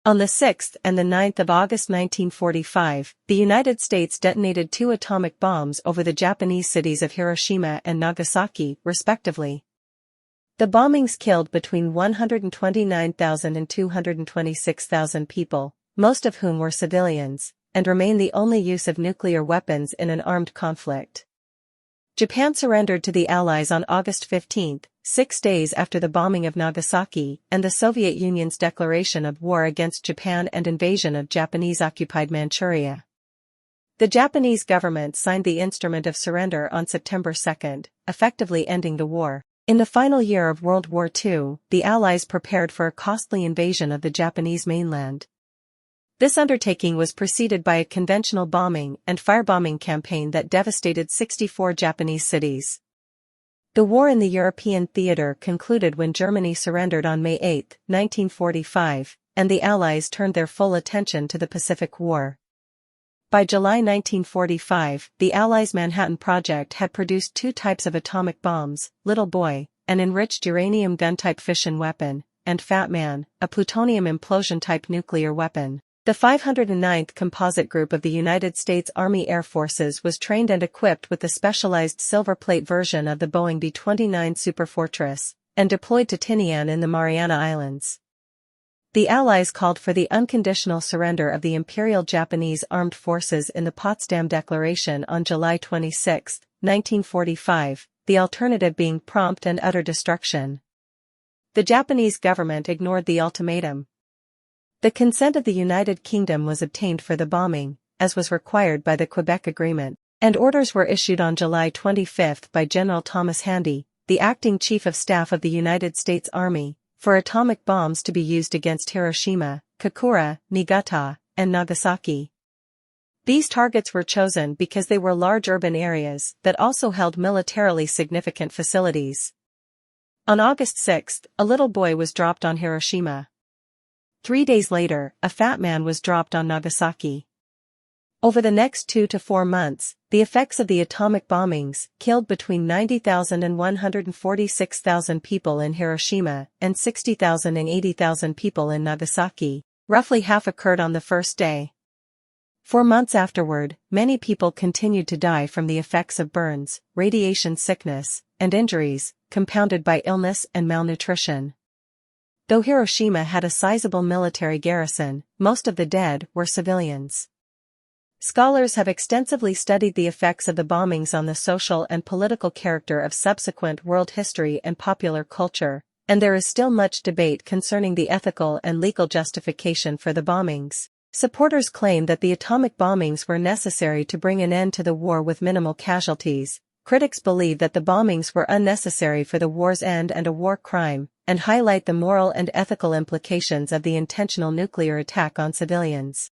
On the 6th and the 9th of August 1945, the United States detonated 2 atomic bombs over the Japanese cities of Hiroshima and Nagasaki, respectively. The bombings killed between 129,000 and 226,000 people, most of whom were civilians, and remain the only use of nuclear weapons in an armed conflict. Japan surrendered to the Allies on August 15, 6 days after the bombing of Nagasaki and the Soviet Union's declaration of war against Japan and invasion of Japanese-occupied Manchuria. The Japanese government signed the instrument of surrender on September 2, effectively ending the war. In the final year of World War II, the Allies prepared for a costly invasion of the Japanese mainland. This undertaking was preceded by a conventional bombing and firebombing campaign that devastated 64 Japanese cities. The war in the European theater concluded when Germany surrendered on May 8, 1945, and the Allies turned their full attention to the Pacific War. By July 1945, the Allies' Manhattan Project had produced 2 types of atomic bombs, Little Boy, an enriched uranium gun-type fission weapon, and Fat Man, a plutonium implosion-type nuclear weapon. The 509th Composite Group of the United States Army Air Forces was trained and equipped with the specialized Silverplate version of the Boeing B-29 Superfortress, and deployed to Tinian in the Mariana Islands. The Allies called for the unconditional surrender of the Imperial Japanese armed forces in the Potsdam Declaration on July 26, 1945, the alternative being prompt and utter destruction. The Japanese government ignored the ultimatum. The consent of the United Kingdom was obtained for the bombing, as was required by the Quebec Agreement, and orders were issued on July 25 by General Thomas Handy, the acting Chief of Staff of the United States Army, for atomic bombs to be used against Hiroshima, Kokura, Niigata, and Nagasaki. These targets were chosen because they were large urban areas that also held militarily significant facilities. On August 6, a little boy was dropped on Hiroshima. 3 days later, a Fat Man was dropped on Nagasaki. Over the next 2 to 4 months, the effects of the atomic bombings killed between 90,000 and 146,000 people in Hiroshima and 60,000 and 80,000 people in Nagasaki. Roughly half occurred on the first day. 4 months afterward, many people continued to die from the effects of burns, radiation sickness, and injuries, compounded by illness and malnutrition. Though Hiroshima had a sizable military garrison, most of the dead were civilians. Scholars have extensively studied the effects of the bombings on the social and political character of subsequent world history and popular culture, and there is still much debate concerning the ethical and legal justification for the bombings. Supporters claim that the atomic bombings were necessary to bring an end to the war with minimal casualties. Critics believe that the bombings were unnecessary for the war's end and a war crime, and highlight the moral and ethical implications of the intentional nuclear attack on civilians.